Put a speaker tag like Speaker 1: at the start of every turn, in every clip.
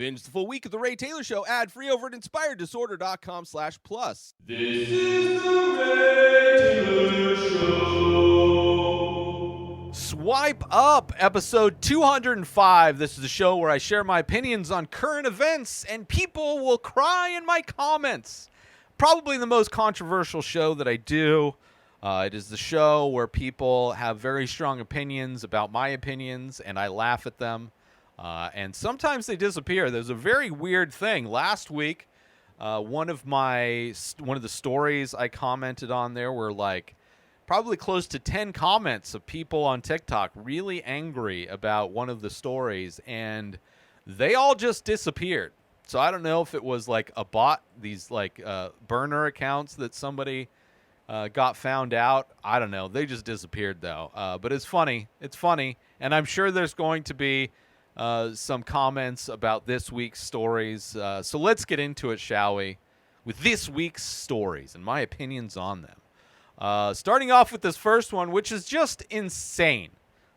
Speaker 1: Binge the full week of The Ray Taylor Show ad-free over at inspireddisorder.com/plus.
Speaker 2: This is The Ray Taylor Show.
Speaker 1: Swipe Up, episode 205. This is a show where I share my opinions on current events, and people will cry in my comments. Probably the most controversial show that I do. It is the show where people have very strong opinions about my opinions, and I laugh at them. And sometimes they disappear. There's a very weird thing. Last week, one of the stories I commented on there were like probably close to 10 comments of people on TikTok really angry about one of the stories, and they all just disappeared. So I don't know if it was like a bot, these like burner accounts that somebody got found out. I don't know. They just disappeared though. But it's funny. It's funny. And I'm sure there's going to be some comments about this week's stories. So let's get into it, shall we? With this week's stories and my opinions on them. Starting off with this first one, which is just insane.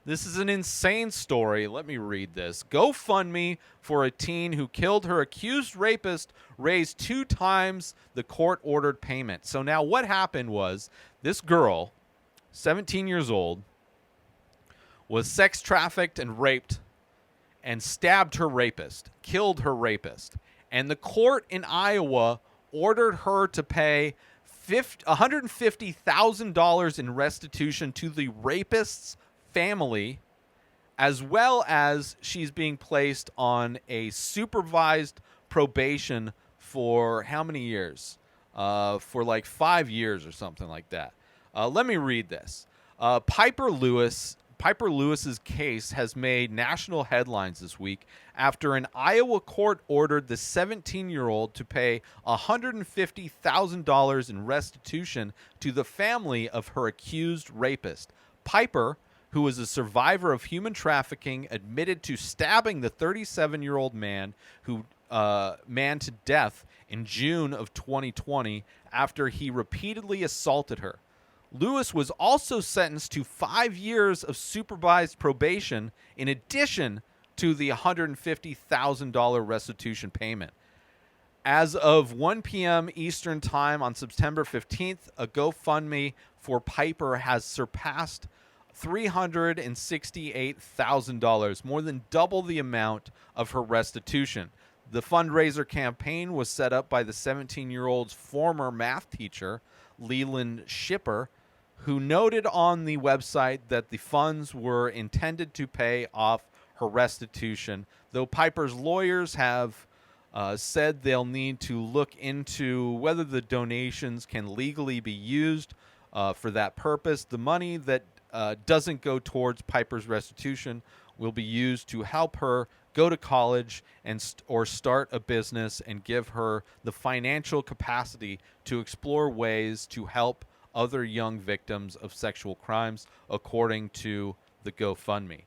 Speaker 1: This is an insane story. Let me read this. GoFundMe for a teen who killed her accused rapist raised 2 times the court-ordered payment. So now what happened was this girl, 17 years old, was sex trafficked and raped and stabbed her rapist, killed her rapist. And the court in Iowa ordered her to pay $150,000 in restitution to the rapist's family, as well as she's being placed on a supervised probation for how many years? For like 5 years or something like that. Let me read this. Piper Lewis's case has made national headlines this week after an Iowa court ordered the 17-year-old to pay $150,000 in restitution to the family of her accused rapist. Piper, who was a survivor of human trafficking, admitted to stabbing the 37-year-old man to death in June of 2020 after he repeatedly assaulted her. Lewis was also sentenced to 5 years of supervised probation in addition to the $150,000 restitution payment. As of 1 p.m. Eastern Time on September 15th, a GoFundMe for Piper has surpassed $368,000, more than double the amount of her restitution. The fundraiser campaign was set up by the 17-year-old's former math teacher, Leland Shipper, who noted on the website that the funds were intended to pay off her restitution, though Piper's lawyers have said they'll need to look into whether the donations can legally be used for that purpose. The money that doesn't go towards Piper's restitution will be used to help her go to college or start a business and give her the financial capacity to explore ways to help other young victims of sexual crimes, according to the GoFundMe.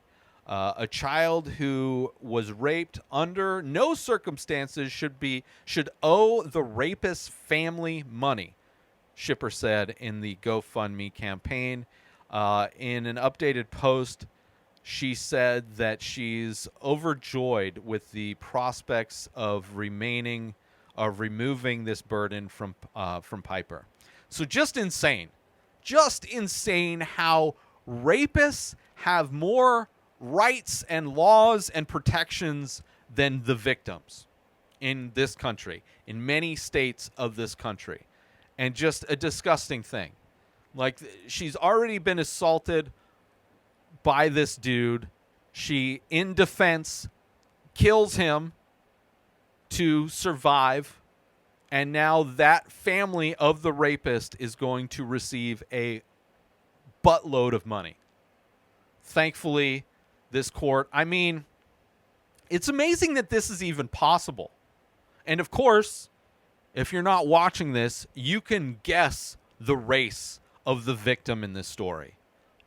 Speaker 1: A child who was raped under no circumstances should owe the rapist's family money, Shipper said in the GoFundMe campaign. In an updated post, she said that she's overjoyed with the prospects of removing this burden from Piper. So just insane how rapists have more rights and laws and protections than the victims in this country, in many states of this country. And just a disgusting thing. Like, she's already been assaulted by this dude. She, in defense, kills him to survive. And now that family of the rapist is going to receive a buttload of money. Thankfully, this court, I mean, it's amazing that this is even possible. And of course, if you're not watching this, you can guess the race of the victim in this story.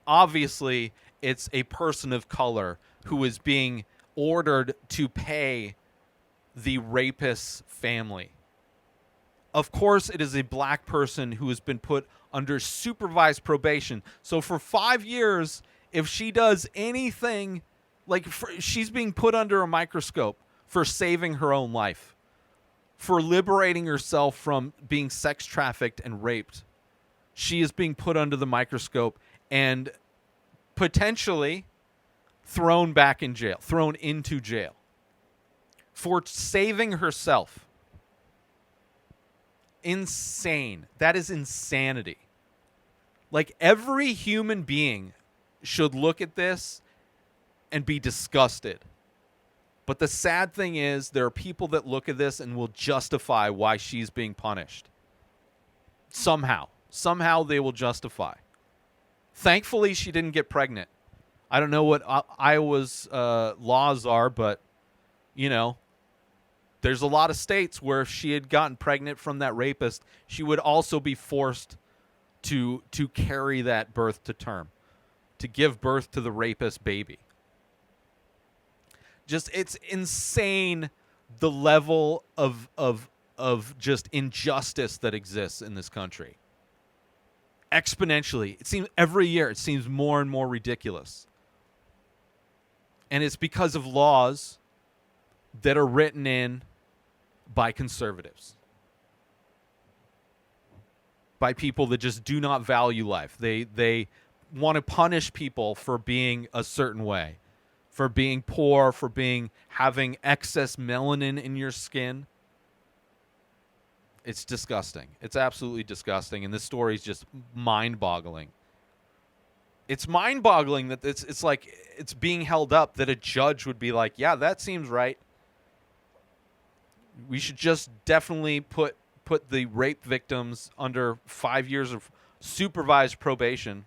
Speaker 1: Obviously, it's a person of color who is being ordered to pay the rapist's family. Of course, it is a black person who has been put under supervised probation. So for 5 years, if she does anything, she's being put under a microscope for saving her own life, for liberating herself from being sex trafficked and raped. She is being put under the microscope and potentially thrown into jail for saving herself. Insane. That is insanity. Like, every human being should look at this and be disgusted. But the sad thing is, there are people that look at this and will justify why she's being punished. Somehow they will justify. Thankfully, she didn't get pregnant. I don't know what Iowa's laws are, but, there's a lot of states where if she had gotten pregnant from that rapist, she would also be forced to carry that birth to term, to give birth to the rapist baby. Just, it's insane the level of just injustice that exists in this country. Exponentially. It seems every year it seems more and more ridiculous. And it's because of laws that are written in by conservatives. By people that just do not value life. They want to punish people for being a certain way, for being poor, for having excess melanin in your skin. It's disgusting. It's absolutely disgusting, and this story is just mind-boggling. It's mind-boggling that it's like it's being held up that a judge would be like, yeah, that seems right. We should just definitely put the rape victims under 5 years of supervised probation.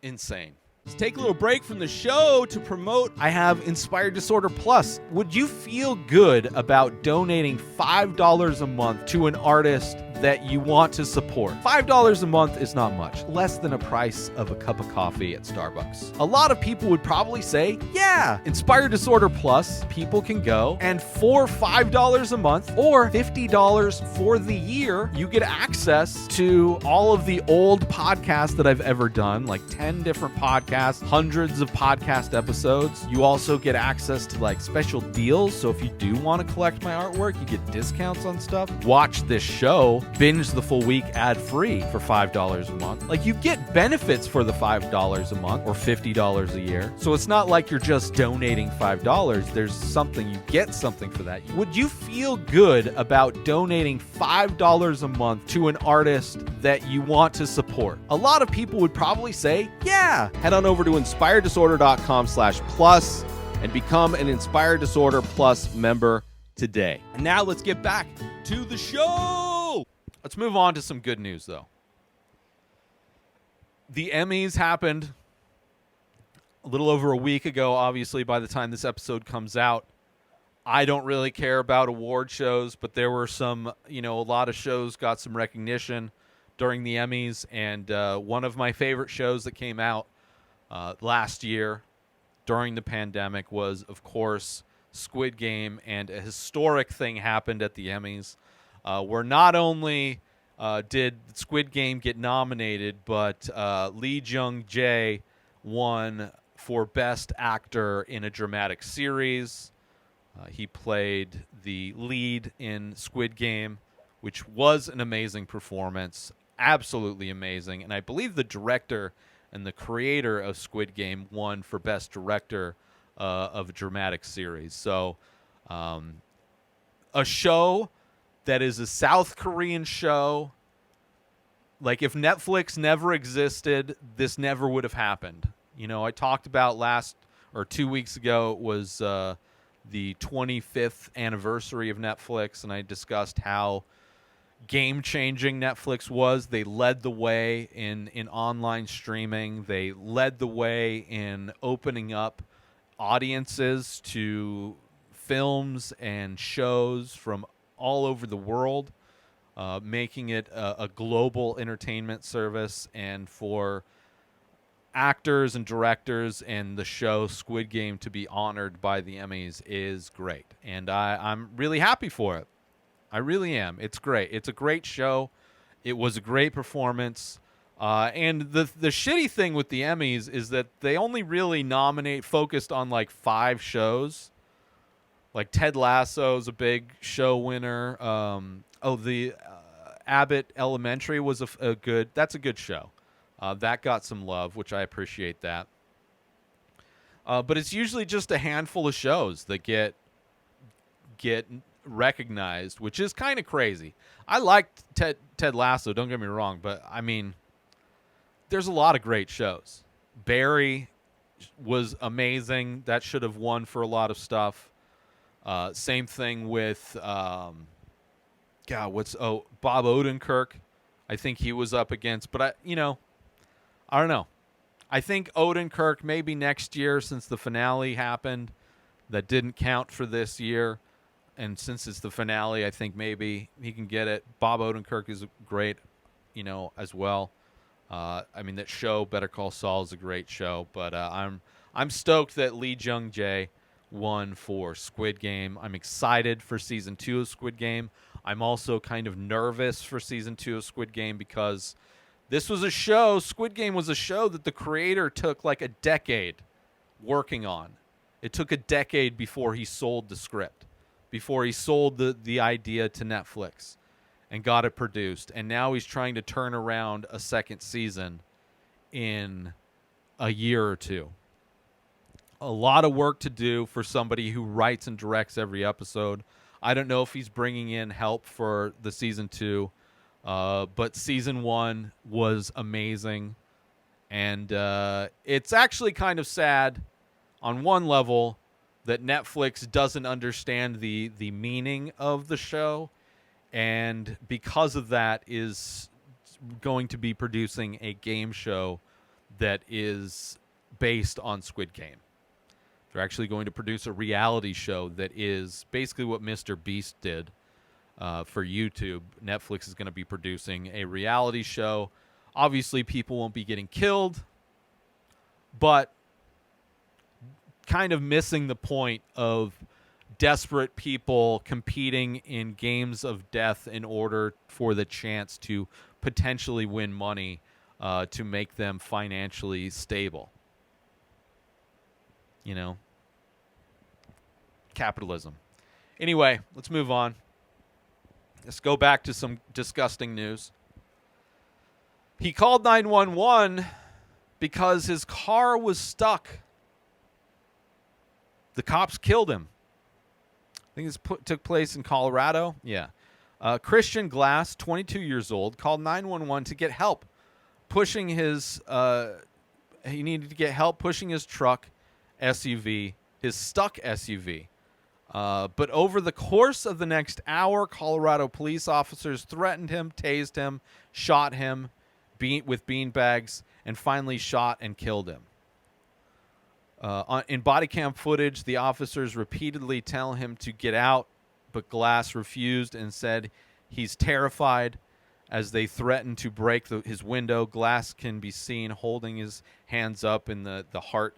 Speaker 1: Insane. Let's take a little break from the show to promote. I have Inspired Disorder Plus. Would you feel good about donating $5 a month to an artist that you want to support? $5 a month is not much, less than a price of a cup of coffee at Starbucks. A lot of people would probably say, yeah, Inspired Disorder Plus, people can go, and for $5 a month or $50 for the year, you get access to all of the old podcasts that I've ever done, like 10 different podcasts, hundreds of podcast episodes. You also get access to like special deals. So if you do want to collect my artwork, you get discounts on stuff. Watch this show, binge the full week ad-free for $5 a month. Like, you get benefits for the $5 a month or $50 a year. So it's not like you're just donating $5. There's something, you get something for that. Would you feel good about donating $5 a month to an artist that you want to support? A lot of people would probably say, yeah. Head on over to inspireddisorder.com/plus and become an Inspired Disorder Plus member today. And now let's get back to the show. Let's move on to some good news, though. The Emmys happened a little over a week ago, obviously, by the time this episode comes out. I don't really care about award shows, but there were some, a lot of shows got some recognition during the Emmys, and one of my favorite shows that came out last year during the pandemic was, of course, Squid Game, and a historic thing happened at the Emmys. Where not only did Squid Game get nominated, but Lee Jung-jae won for Best Actor in a Dramatic Series. He played the lead in Squid Game, which was an amazing performance, absolutely amazing. And I believe the director and the creator of Squid Game won for Best Director of a Dramatic Series. So a show that is a South Korean show. Like, if Netflix never existed, this never would have happened. I talked about 2 weeks ago was the 25th anniversary of Netflix, and I discussed how game-changing Netflix was. They led the way in online streaming. They led the way in opening up audiences to films and shows from all over the world, making it a global entertainment service. And for actors and directors and the show Squid Game to be honored by the Emmys is great. And I'm really happy for it. I really am. It's great. It's a great show. It was a great performance. And the shitty thing with the Emmys is that they only really focused on like 5 shows. Like Ted Lasso's a big show winner. The Abbott Elementary was that's a good show. That got some love, which I appreciate that. But it's usually just a handful of shows that get recognized, which is kind of crazy. I liked Ted Lasso, don't get me wrong, but I mean, there's a lot of great shows. Barry was amazing. That should have won for a lot of stuff. Same thing with Bob Odenkirk. I think he was up against, but I don't know. I think Odenkirk maybe next year, since the finale happened. That didn't count for this year. And since it's the finale, I think maybe he can get it. Bob Odenkirk is great, as well. I mean, that show, Better Call Saul, is a great show. But I'm stoked that Lee Jung-jae won for Squid Game. I'm excited for Season 2 of Squid Game. I'm also kind of nervous for Season 2 of Squid Game because Squid Game was a show that the creator took like a decade working on. It took a decade before he sold the script, before he sold the idea to Netflix and got it produced. And now he's trying to turn around a second season in a year or two. A lot of work to do for somebody who writes and directs every episode. I don't know if he's bringing in help for the Season 2, but Season 1 was amazing. And it's actually kind of sad on one level that Netflix doesn't understand the meaning of the show, and because of that is going to be producing a game show that is based on Squid Game. They're actually going to produce a reality show that is basically what Mr. Beast did for YouTube. Netflix is going to be producing a reality show. Obviously, people won't be getting killed, but kind of missing the point of desperate people competing in games of death in order for the chance to potentially win money to make them financially stable. Capitalism. Anyway, let's move on. Let's go back to some disgusting news. He called 911 because his car was stuck. The cops killed him. I think this took place in Colorado. Yeah. Christian Glass, 22 years old, called 911 to get help pushing his he needed to get help pushing his truck SUV, his stuck SUV. But over the course of the next hour, Colorado police officers threatened him, tased him, shot him with beanbags, and finally shot and killed him. In body cam footage, the officers repeatedly tell him to get out, but Glass refused and said he's terrified. As they threaten to break his window, Glass can be seen holding his hands up in the heart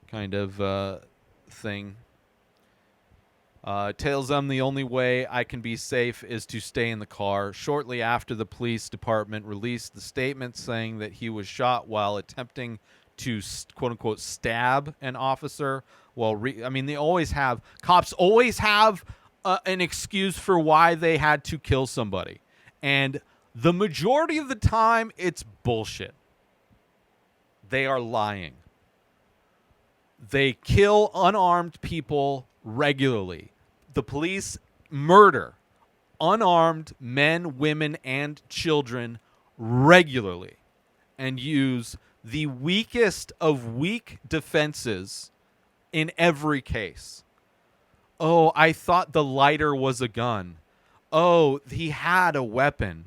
Speaker 1: kind of thing. Tells them the only way I can be safe is to stay in the car. Shortly after, the police department released the statement saying that he was shot while attempting to quote-unquote stab an officer. Cops always have an excuse for why they had to kill somebody. And the majority of the time, it's bullshit. They are lying. They kill unarmed people regularly. The police murder unarmed men, women, and children regularly and use the weakest of weak defenses in every case. Oh, I thought the lighter was a gun. Oh, he had a weapon.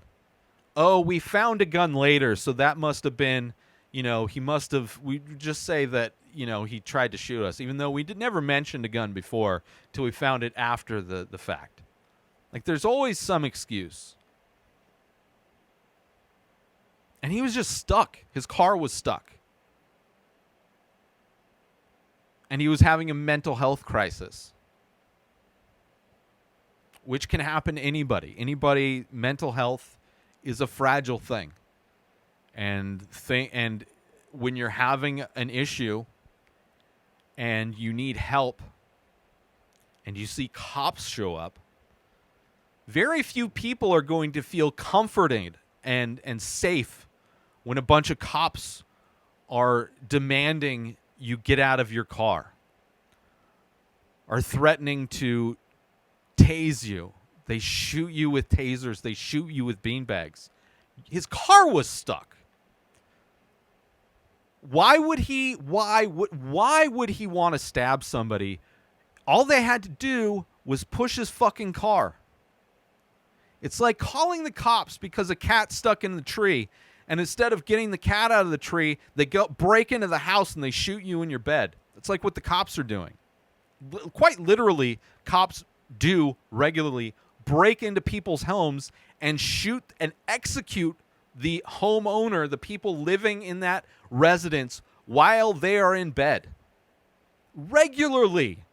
Speaker 1: Oh, we found a gun later, so that must have been, we just say that, he tried to shoot us, even though we never mentioned a gun before till we found it after the fact. Like, there's always some excuse. And he was just stuck. His car was stuck. And he was having a mental health crisis, which can happen to anybody. Mental health is a fragile thing. and when you're having an issue and you need help and you see cops show up, very few people are going to feel comforted and safe when a bunch of cops are demanding you get out of your car, are threatening to tase you. They shoot you with tasers. They shoot you with beanbags. His car was stuck. Why would he want to stab somebody? All they had to do was push his fucking car. It's like calling the cops because a cat's stuck in the tree, and instead of getting the cat out of the tree, they break into the house and they shoot you in your bed. It's like what the cops are doing. Quite literally, cops do regularly break into people's homes and shoot and execute the homeowner, the people living in that residence, while they are in bed. Regularly.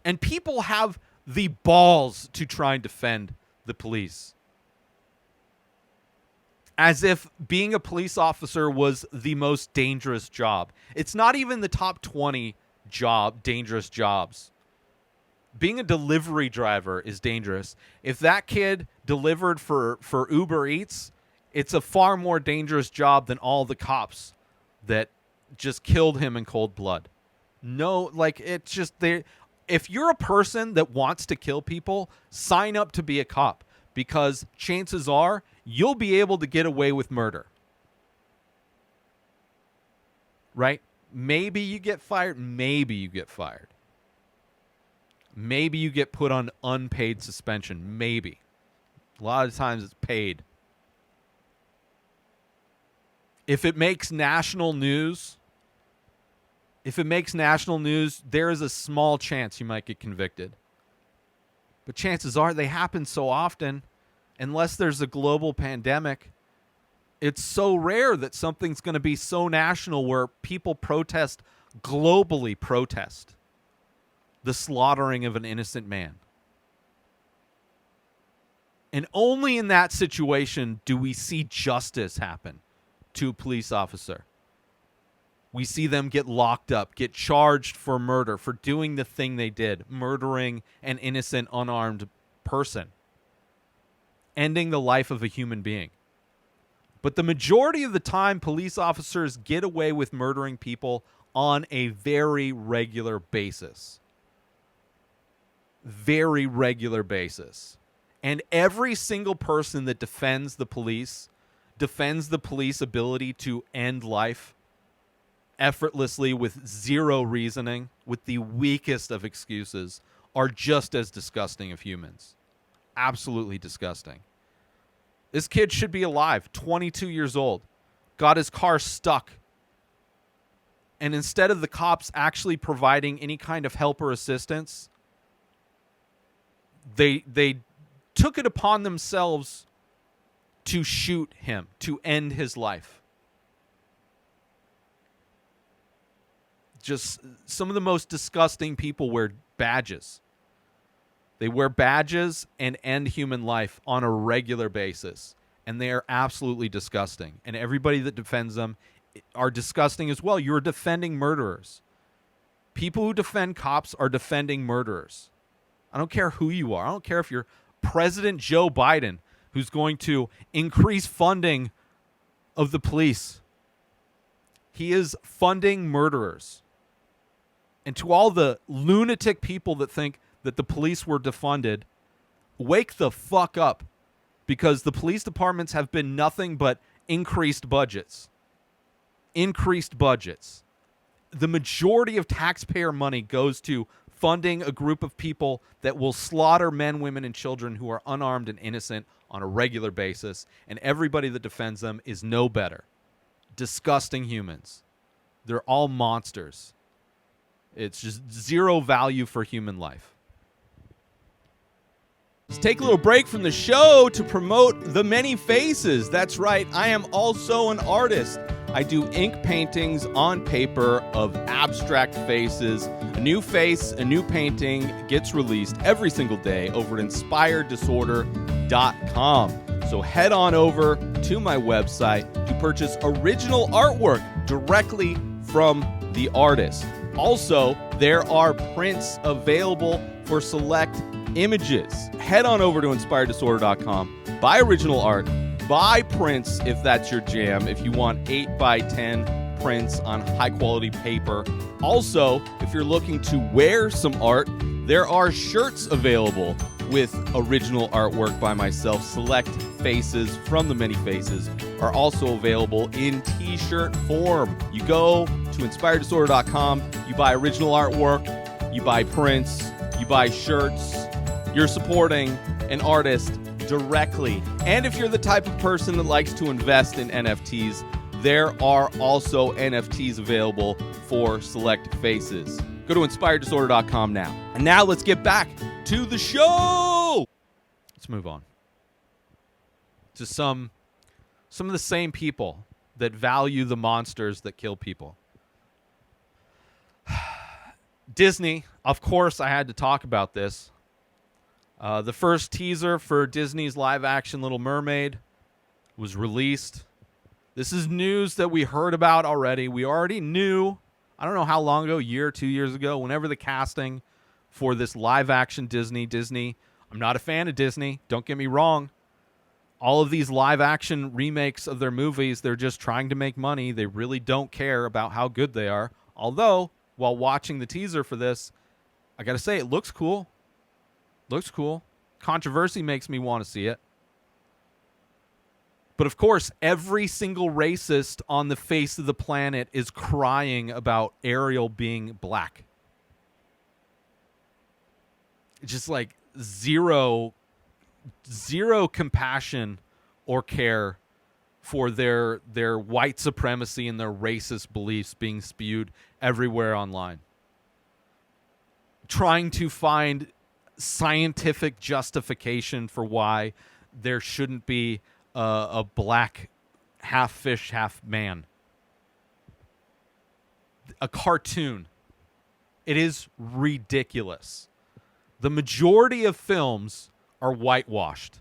Speaker 1: And people have the balls to try and defend the police. As if being a police officer was the most dangerous job. It's not even the top 20 dangerous jobs. Being a delivery driver is dangerous. If that kid delivered for Uber Eats, it's a far more dangerous job than all the cops that just killed him in cold blood. No, like, it's just if you're a person that wants to kill people, sign up to be a cop, because chances are you'll be able to get away with murder. Right? Maybe you get fired. Maybe you get fired. Maybe you get put on unpaid suspension. Maybe. A lot of times it's paid. If it makes national news, there is a small chance you might get convicted. But chances are they happen so often, unless there's a global pandemic, it's so rare that something's going to be so national where people globally protest the slaughtering of an innocent man. And only in that situation do we see justice happen to a police officer. We see them get locked up, get charged for murder, for doing the thing they did, murdering an innocent, unarmed person, ending the life of a human being. But the majority of the time, police officers get away with murdering people on a very regular basis. Very regular basis. And every single person that defends the police ability to end life effortlessly with zero reasoning, with the weakest of excuses, are just as disgusting of humans. Absolutely disgusting. This kid should be alive, 22 years old, got his car stuck. And instead of the cops actually providing any kind of help or assistance, they took it upon themselves to shoot him, to end his life. Just some of the most disgusting people wear badges. They wear badges and end human life on a regular basis. And they are absolutely disgusting. And everybody that defends them are disgusting as well. You're defending murderers. People who defend cops are defending murderers. I don't care who you are. I don't care if you're President Joe Biden, who's going to increase funding of the police. He is funding murderers. And to all the lunatic people that think that the police were defunded, wake the fuck up, because the police departments have been nothing but increased budgets. Increased budgets. The majority of taxpayer money goes to funding a group of people that will slaughter men, women, and children who are unarmed and innocent on a regular basis, and everybody that defends them is no better. Disgusting humans. They're all monsters. It's just zero value for human life. Let's take a little break from the show to promote The Many Faces. That's right, I am also an artist. I do ink paintings on paper of abstract faces. A new face, a new painting gets released every single day over at inspireddisorder.com. So So head on over to my website to purchase original artwork directly from the artist. Also, there are prints available for select images. Head on over to inspireddisorder.com, buy original art, buy prints if that's your jam, if you want 8x10 prints on high quality paper. Also, if you're looking to wear some art, there are shirts available with original artwork by myself. Select faces from the many faces are also available in t-shirt form. You go to inspireddisorder.com, you buy original artwork, you buy prints, you buy shirts. You're supporting an artist directly. And if you're the type of person that likes to invest in NFTs, there are also NFTs available for select faces. Go to inspireddisorder.com now. And now let's get back to the show. Let's move on to some of the same people that value the monsters that kill people. Disney, of course, I had to talk about this. The first teaser for Disney's live-action Little Mermaid was released. This is news that we heard about already. We already knew, I don't know how long ago, a year, 2 years ago, whenever the casting for this live-action Disney, I'm not a fan of Disney, don't get me wrong. All of these live-action remakes of their movies, they're just trying to make money. They really don't care about how good they are. Although, while watching the teaser for this, I gotta say, it looks cool. Looks cool. Controversy makes me want to see it. But of course, every single racist on the face of the planet is crying about Ariel being black. It's just like zero compassion or care for their white supremacy and their racist beliefs being spewed everywhere online. Trying to find scientific justification for why there shouldn't be a black half fish, half man. A cartoon. It is ridiculous. The majority of films are whitewashed.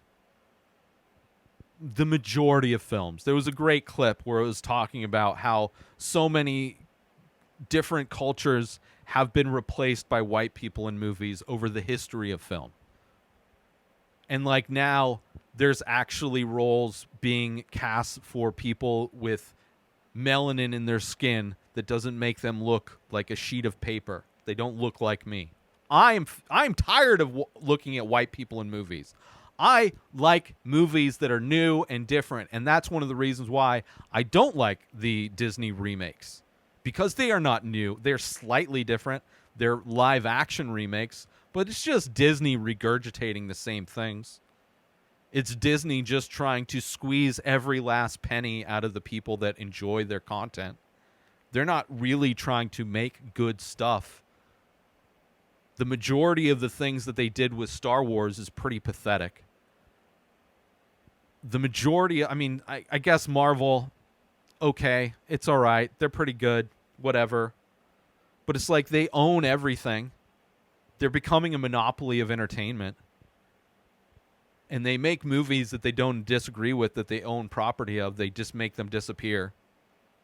Speaker 1: The majority of films. There was a great clip where it was talking about how so many different cultures have been replaced by white people in movies over the history of film. And like now, there's actually roles being cast for people with melanin in their skin that doesn't make them look like a sheet of paper. They don't look like me. I'm tired of looking at white people in movies. I like movies that are new and different, and that's one of the reasons why I don't like the Disney remakes. Because they are not new. They're slightly different. They're live-action remakes, but it's just Disney regurgitating the same things. It's Disney just trying to squeeze every last penny out of the people that enjoy their content. They're not really trying to make good stuff. The majority of the things that they did with Star Wars is pretty pathetic. The majority, I guess Marvel, okay, it's all right. They're pretty good, whatever. But it's like they own everything. They're becoming a monopoly of entertainment. And they make movies that they don't disagree with, that they own property of. They just make them disappear.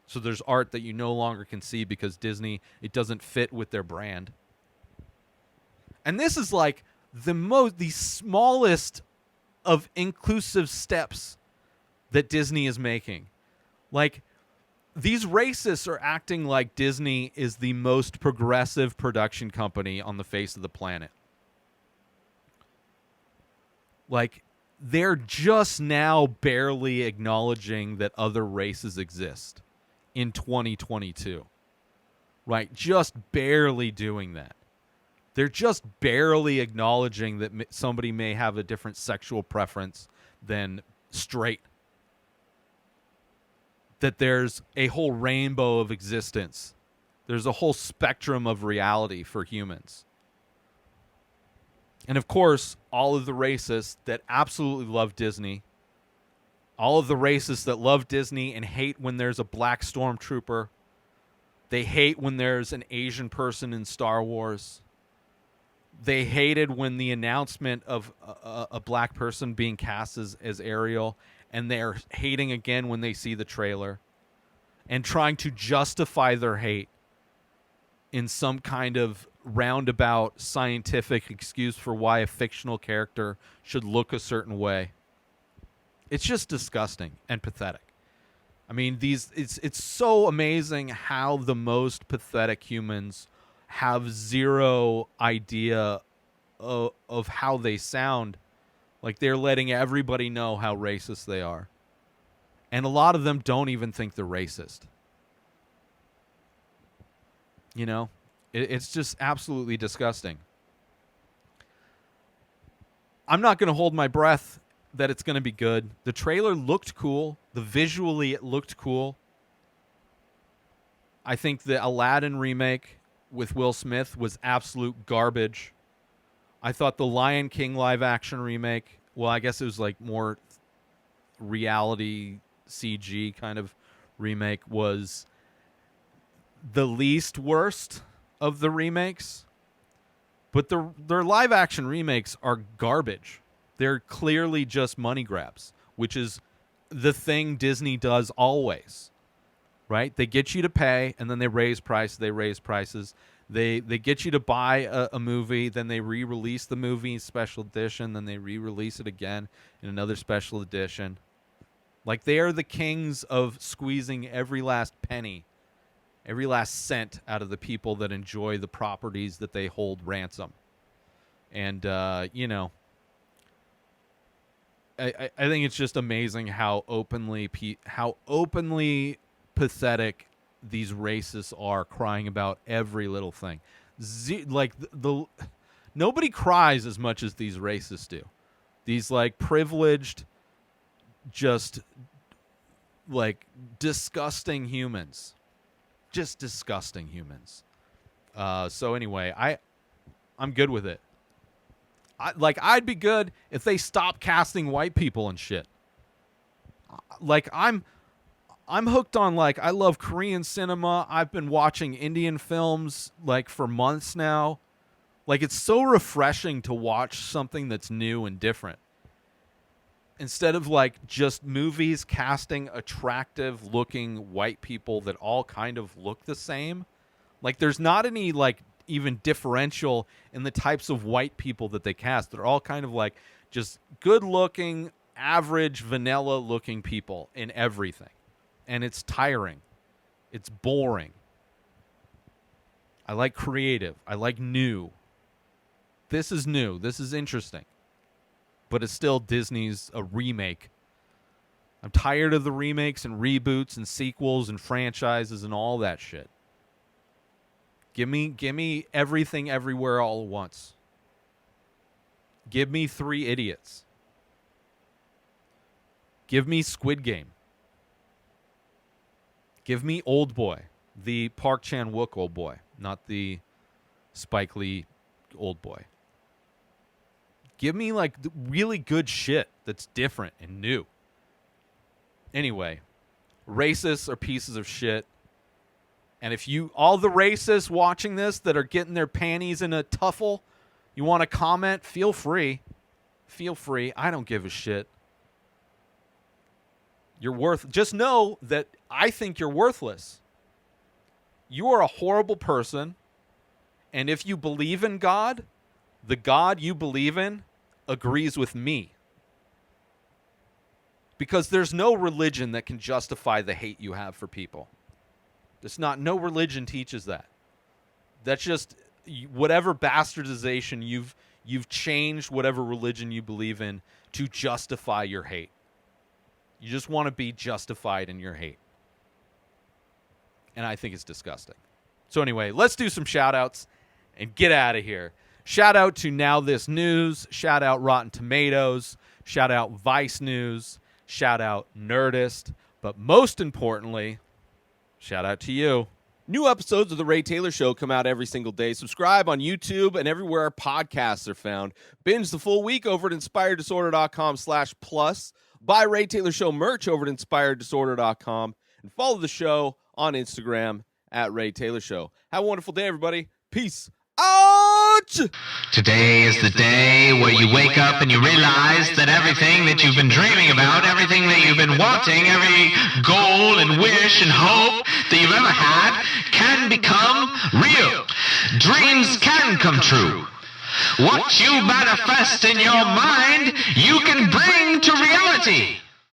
Speaker 1: So there's art that you no longer can see because Disney, it doesn't fit with their brand. And this is like the smallest of inclusive steps that Disney is making. Like, these racists are acting like Disney is the most progressive production company on the face of the planet. Like, they're just now barely acknowledging that other races exist in 2022. Right? Just barely doing that. They're just barely acknowledging that somebody may have a different sexual preference than straight. That there's a whole rainbow of existence. There's a whole spectrum of reality for humans. And of course, all of the racists that absolutely love Disney, all of the racists that love Disney and hate when there's a black stormtrooper, they hate when there's an Asian person in Star Wars, They hated when the announcement of a black person being cast as Ariel, and they're hating again when they see the trailer and trying to justify their hate in some kind of roundabout scientific excuse for why a fictional character should look a certain way. It's just disgusting and pathetic. I mean, it's so amazing how the most pathetic humans have zero idea of how they sound. Like, they're letting everybody know how racist they are. And a lot of them don't even think they're racist. You know? It's just absolutely disgusting. I'm not going to hold my breath that it's going to be good. The trailer looked cool. Visually, it looked cool. I think the Aladdin remake with Will Smith was absolute garbage. I thought the Lion King live-action remake, well, I guess it was like more reality CG kind of remake, was the least worst of the remakes. But their live-action remakes are garbage. They're clearly just money grabs, which is the thing Disney does always, right? They get you to pay, and then they raise prices. They get you to buy a movie, then they re-release the movie in special edition, then they re-release it again in another special edition. Like, they are the kings of squeezing every last penny, every last cent out of the people that enjoy the properties that they hold ransom. And, you know, I think it's just amazing how openly pathetic these racists are, crying about every little thing. Nobody cries as much as these racists do. These, like, privileged, just, like, disgusting humans. Just disgusting humans. So anyway, I'm good with it. I'd be good if they stopped casting white people and shit. Like, I'm hooked on, like, I love Korean cinema. I've been watching Indian films, like, for months now. Like, it's so refreshing to watch something that's new and different. Instead of, like, just movies casting attractive-looking white people that all kind of look the same. Like, there's not any, like, even differential in the types of white people that they cast. They're all kind of, like, just good-looking, average, vanilla-looking people in everything. And it's tiring. It's boring. I like creative. I like new. This is new. This is interesting. But it's still Disney's a remake. I'm tired of the remakes and reboots and sequels and franchises and all that shit. Give me everything everywhere all at once. Give me 3 Idiots. Give me Squid Game. Give me Old Boy, the Park Chan-wook Old Boy, not the Spike Lee Old Boy. Give me, like, really good shit that's different and new. Anyway, racists are pieces of shit. And if all the racists watching this that are getting their panties in a tuffle, you want to comment, feel free. Feel free. I don't give a shit. Just know that I think you're worthless. You are a horrible person. And if you believe in God, the God you believe in agrees with me. Because there's no religion that can justify the hate you have for people. No religion teaches that. That's just whatever bastardization you've changed whatever religion you believe in to justify your hate. You just want to be justified in your hate. And I think it's disgusting. So anyway, let's do some shout outs and get out of here. Shout out to Now This News. Shout out Rotten Tomatoes. Shout out Vice News. Shout out Nerdist. But most importantly, shout out to you.
Speaker 3: New episodes of The Ray Taylor Show come out every single day. Subscribe on YouTube and everywhere our podcasts are found. Binge the full week over at inspireddisorder.com/plus. Buy Ray Taylor Show merch over at inspireddisorder.com. And follow the show on Instagram at Ray Taylor Show. Have a wonderful day, everybody. Peace out!
Speaker 4: Today is the day where you wake up and you realize that everything that you've been dreaming about, everything that you've been wanting, every goal and wish and hope that you've ever had can become real. Dreams can come true. What you manifest in your mind, you can bring to reality.